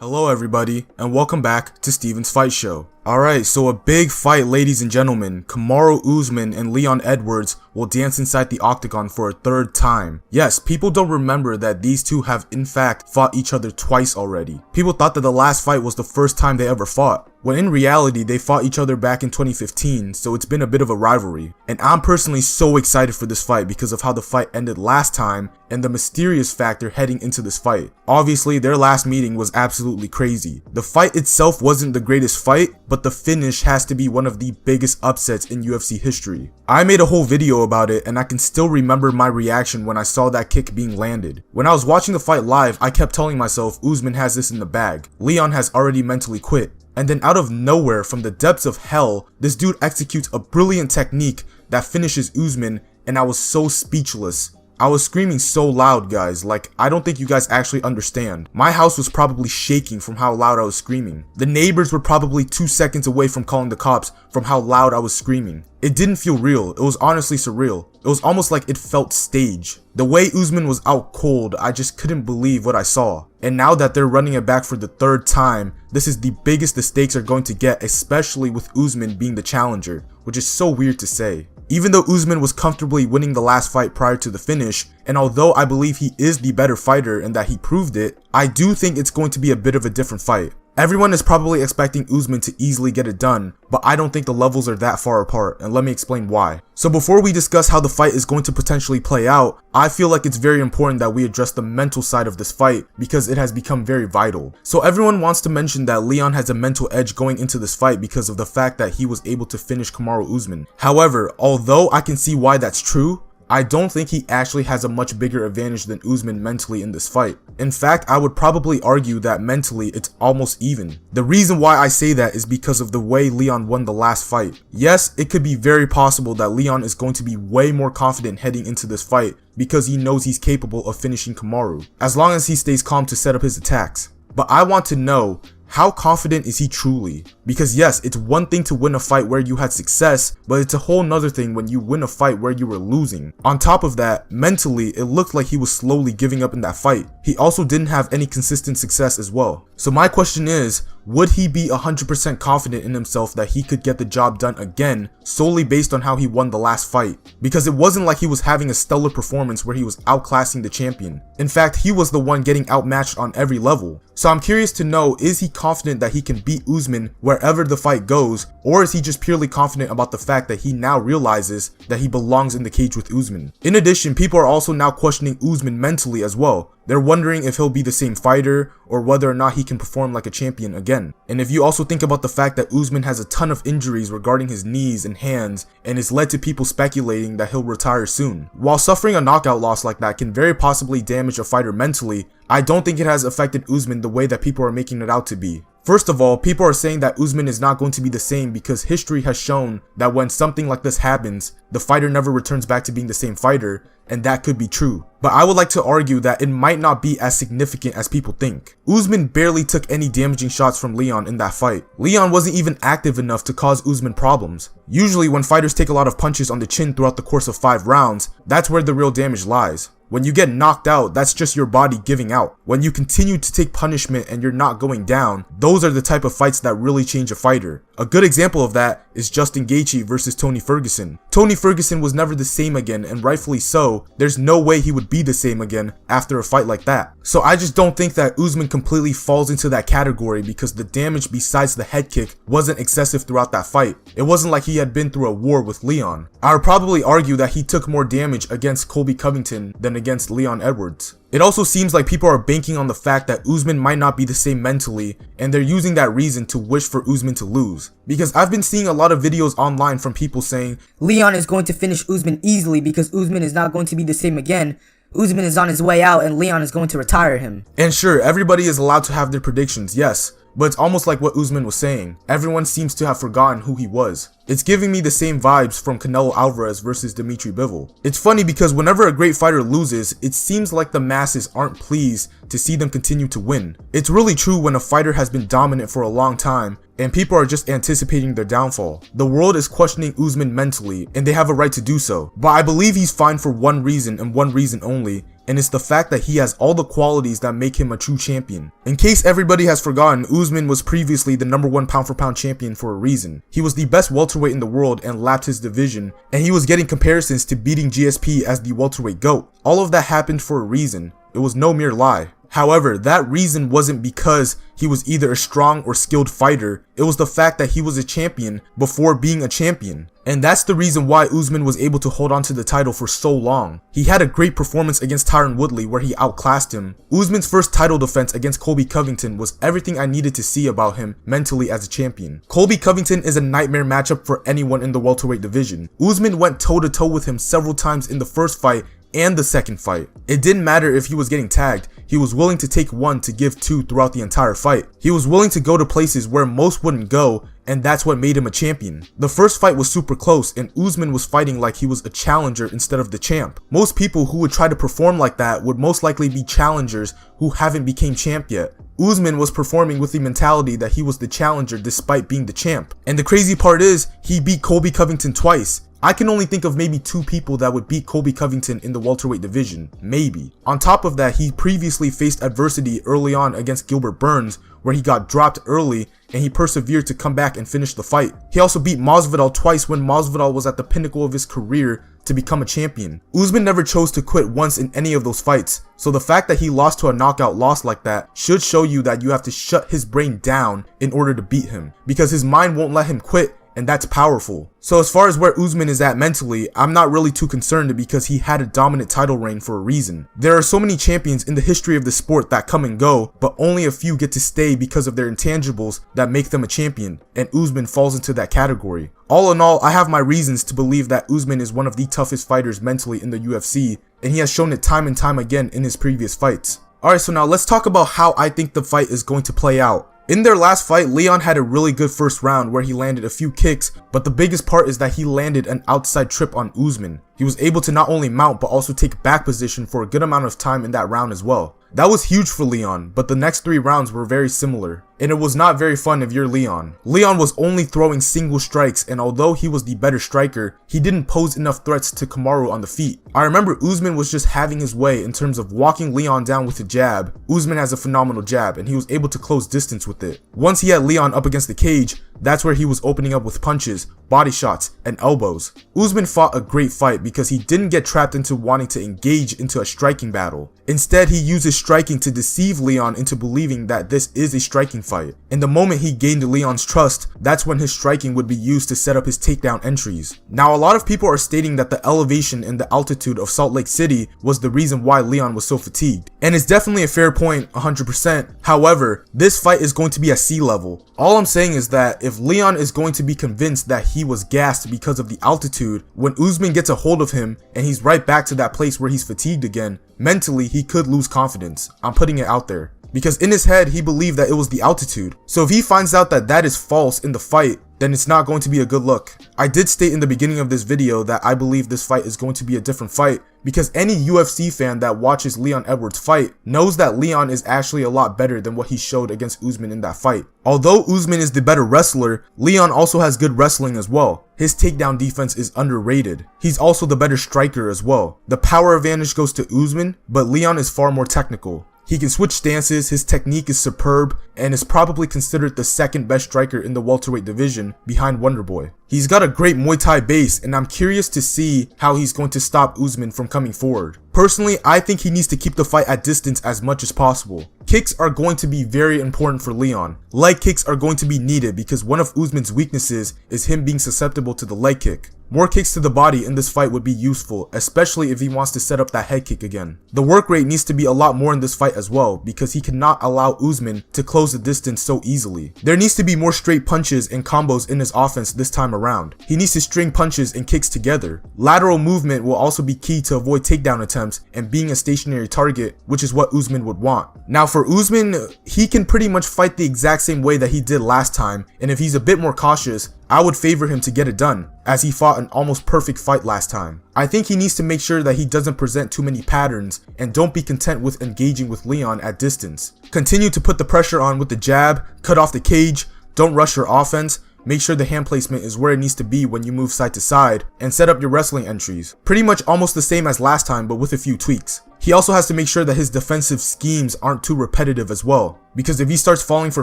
Hello everybody, and welcome back to Steven's Fight Show. Alright, so a big fight, ladies and gentlemen. Kamaru Usman and Leon Edwards will dance inside the octagon for a third time. Yes, people don't remember that these two have in fact fought each other twice already. People thought that the last fight was the first time they ever fought, when in reality they fought each other back in 2015, so it's been a bit of a rivalry. And I'm personally so excited for this fight because of how the fight ended last time and the mysterious factor heading into this fight. Obviously, their last meeting was absolutely crazy. The fight itself wasn't the greatest fight, but the finish has to be one of the biggest upsets in UFC history. I made a whole video about it, and I can still remember my reaction when I saw that kick being landed. When I was watching the fight live, I kept telling myself Usman has this in the bag. Leon has already mentally quit. And then out of nowhere, from the depths of hell, this dude executes a brilliant technique that finishes Usman, and I was so speechless. I was screaming so loud, guys, like I don't think you guys actually understand. My house was probably shaking from how loud I was screaming. The neighbors were probably 2 seconds away from calling the cops from how loud I was screaming. It didn't feel real, it was honestly surreal. It was almost like it felt staged. The way Usman was out cold, I just couldn't believe what I saw. And now that they're running it back for the third time, this is the biggest the stakes are going to get, especially with Usman being the challenger, which is so weird to say. Even though Usman was comfortably winning the last fight prior to the finish, and although I believe he is the better fighter and that he proved it, I do think it's going to be a bit of a different fight. Everyone is probably expecting Usman to easily get it done, but I don't think the levels are that far apart, and let me explain why. So before we discuss how the fight is going to potentially play out, I feel like it's very important that we address the mental side of this fight because it has become very vital. So everyone wants to mention that Leon has a mental edge going into this fight because of the fact that he was able to finish Kamaru Usman. However, although I can see why that's true, I don't think he actually has a much bigger advantage than Usman mentally in this fight. In fact, I would probably argue that mentally it's almost even. The reason why I say that is because of the way Leon won the last fight. Yes, it could be very possible that Leon is going to be way more confident heading into this fight because he knows he's capable of finishing Kamaru, as long as he stays calm to set up his attacks. But I want to know, how confident is he truly? Because yes, it's one thing to win a fight where you had success, but it's a whole nother thing when you win a fight where you were losing. On top of that, mentally, it looked like he was slowly giving up in that fight. He also didn't have any consistent success as well. So my question is, would he be 100% confident in himself that he could get the job done again solely based on how he won the last fight? Because it wasn't like he was having a stellar performance where he was outclassing the champion. In fact, he was the one getting outmatched on every level. So I'm curious to know, is he confident that he can beat Usman wherever the fight goes, or is he just purely confident about the fact that he now realizes that he belongs in the cage with Usman? In addition, people are also now questioning Usman mentally as well. They're wondering if he'll be the same fighter or whether or not he can perform like a champion again. And if you also think about the fact that Usman has a ton of injuries regarding his knees and hands and is led to people speculating that he'll retire soon. While suffering a knockout loss like that can very possibly damage a fighter mentally, I don't think it has affected Usman the way that people are making it out to be. First of all, people are saying that Usman is not going to be the same because history has shown that when something like this happens, the fighter never returns back to being the same fighter, and that could be true. But I would like to argue that it might not be as significant as people think. Usman barely took any damaging shots from Leon in that fight. Leon wasn't even active enough to cause Usman problems. Usually when fighters take a lot of punches on the chin throughout the course of 5 rounds, that's where the real damage lies. When you get knocked out, that's just your body giving out. When you continue to take punishment and you're not going down, those are the type of fights that really change a fighter. A good example of that is Justin Gaethje versus Tony Ferguson. Tony Ferguson was never the same again, and rightfully so. There's no way he would be the same again after a fight like that. So I just don't think that Usman completely falls into that category because the damage besides the head kick wasn't excessive throughout that fight. It wasn't like he had been through a war with Leon. I would probably argue that he took more damage against Colby Covington than against Leon Edwards. It also seems like people are banking on the fact that Usman might not be the same mentally, and they're using that reason to wish for Usman to lose. Because I've been seeing a lot of videos online from people saying, Leon is going to finish Usman easily because Usman is not going to be the same again. Usman is on his way out and Leon is going to retire him. And sure, everybody is allowed to have their predictions, yes. But it's almost like what Usman was saying. Everyone seems to have forgotten who he was. It's giving me the same vibes from Canelo Alvarez versus Dimitri Bivol. It's funny because whenever a great fighter loses, it seems like the masses aren't pleased to see them continue to win. It's really true when a fighter has been dominant for a long time and people are just anticipating their downfall. The world is questioning Usman mentally, and they have a right to do so. But I believe he's fine for one reason and one reason only, and it's the fact that he has all the qualities that make him a true champion. In case everybody has forgotten, Usman was previously the #1 pound for pound champion for a reason. He was the best welterweight in the world and lapped his division, and he was getting comparisons to beating GSP as the welterweight GOAT. All of that happened for a reason. It was no mere lie. However, that reason wasn't because he was either a strong or skilled fighter. It was the fact that he was a champion before being a champion. And that's the reason why Usman was able to hold on to the title for so long. He had a great performance against Tyron Woodley where he outclassed him. Usman's first title defense against Colby Covington was everything I needed to see about him mentally as a champion. Colby Covington is a nightmare matchup for anyone in the welterweight division. Usman went toe-to-toe with him several times in the first fight and the second fight. It didn't matter if he was getting tagged. He was willing to take one to give two throughout the entire fight. He was willing to go to places where most wouldn't go, and that's what made him a champion. The first fight was super close, and Usman was fighting like he was a challenger instead of the champ. Most people who would try to perform like that would most likely be challengers who haven't became champ yet. Usman was performing with the mentality that he was the challenger despite being the champ. And the crazy part is, he beat Colby Covington twice. I can only think of maybe 2 people that would beat Colby Covington in the welterweight division, maybe. On top of that, he previously faced adversity early on against Gilbert Burns, where he got dropped early and he persevered to come back and finish the fight. He also beat Masvidal twice when Masvidal was at the pinnacle of his career to become a champion. Usman never chose to quit once in any of those fights, so the fact that he lost to a knockout loss like that should show you that you have to shut his brain down in order to beat him, because his mind won't let him quit, and that's powerful. So as far as where Usman is at mentally, I'm not really too concerned because he had a dominant title reign for a reason. There are so many champions in the history of the sport that come and go, but only a few get to stay because of their intangibles that make them a champion, and Usman falls into that category. All in all, I have my reasons to believe that Usman is one of the toughest fighters mentally in the UFC, and he has shown it time and time again in his previous fights. Alright, so now let's talk about how I think the fight is going to play out. In their last fight, Leon had a really good first round where he landed a few kicks, but the biggest part is that he landed an outside trip on Usman. He was able to not only mount but also take back position for a good amount of time in that round as well. That was huge for Leon, but the next 3 rounds were very similar, and it was not very fun if you're Leon. Leon was only throwing single strikes, and although he was the better striker, he didn't pose enough threats to Kamaru on the feet. I remember Usman was just having his way in terms of walking Leon down with a jab. Usman has a phenomenal jab, and he was able to close distance with it. Once he had Leon up against the cage, that's where he was opening up with punches, body shots, and elbows. Usman fought a great fight because he didn't get trapped into wanting to engage into a striking battle. Instead, he used his striking to deceive Leon into believing that this is a striking fight. And the moment he gained Leon's trust, that's when his striking would be used to set up his takedown entries. Now, a lot of people are stating that the elevation and the altitude of Salt Lake City was the reason why Leon was so fatigued. And it's definitely a fair point, 100%. However, this fight is going to be at sea level. All I'm saying is that if Leon is going to be convinced that he was gassed because of the altitude, when Usman gets a hold of him and he's right back to that place where he's fatigued again, mentally he could lose confidence. I'm putting it out there. Because in his head, he believed that it was the altitude. So if he finds out that that is false in the fight, then it's not going to be a good look. I did state in the beginning of this video that I believe this fight is going to be a different fight, because any UFC fan that watches Leon Edwards fight knows that Leon is actually a lot better than what he showed against Usman in that fight. Although Usman is the better wrestler, Leon also has good wrestling as well. His takedown defense is underrated. He's also the better striker as well. The power advantage goes to Usman, but Leon is far more technical. He can switch stances, his technique is superb, and is probably considered the second best striker in the welterweight division behind Wonderboy. He's got a great Muay Thai base, and I'm curious to see how he's going to stop Usman from coming forward. Personally, I think he needs to keep the fight at distance as much as possible. Kicks are going to be very important for Leon. Leg kicks are going to be needed because one of Usman's weaknesses is him being susceptible to the leg kick. More kicks to the body in this fight would be useful, especially if he wants to set up that head kick again. The work rate needs to be a lot more in this fight as well, because he cannot allow Usman to close the distance so easily. There needs to be more straight punches and combos in his offense this time around. He needs to string punches and kicks together. Lateral movement will also be key to avoid takedown attempts and being a stationary target, which is what Usman would want. Now for Usman, he can pretty much fight the exact same way that he did last time, and if he's a bit more cautious, I would favor him to get it done, as he fought an almost perfect fight last time. I think he needs to make sure that he doesn't present too many patterns, and don't be content with engaging with Leon at distance. Continue to put the pressure on with the jab, cut off the cage, don't rush your offense, make sure the hand placement is where it needs to be when you move side to side, and set up your wrestling entries. Pretty much almost the same as last time, but with a few tweaks. He also has to make sure that his defensive schemes aren't too repetitive as well, because if he starts falling for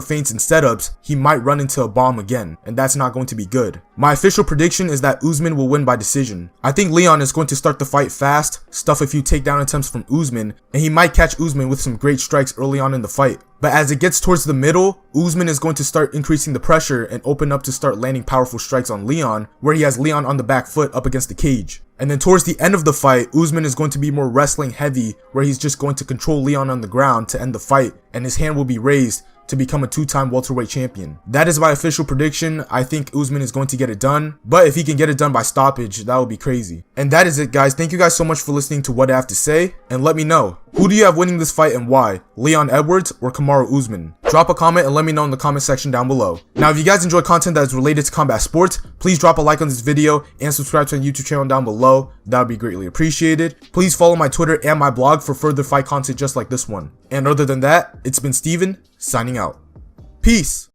feints and setups, he might run into a bomb again, and that's not going to be good. My official prediction is that Usman will win by decision. I think Leon is going to start the fight fast, stuff a few takedown attempts from Usman, and he might catch Usman with some great strikes early on in the fight. But as it gets towards the middle, Usman is going to start increasing the pressure and open up to start landing powerful strikes on Leon, where he has Leon on the back foot up against the cage. And then towards the end of the fight, Usman is going to be more wrestling heavy, where he's just going to control Leon on the ground to end the fight, and his hand will be raised to become a 2-time welterweight champion. That is my official prediction. I think Usman is going to get it done, but if he can get it done by stoppage, that would be crazy. And that is it, guys. Thank you guys so much for listening to what I have to say, and let me know, who do you have winning this fight and why? Leon Edwards or Kamaru Usman? Drop a comment and let me know in the comment section down below. Now, if you guys enjoy content that is related to combat sports, please drop a like on this video and subscribe to my YouTube channel down below. That would be greatly appreciated. Please follow my Twitter and my blog for further fight content just like this one. And other than that, it's been Steven, signing out. Peace.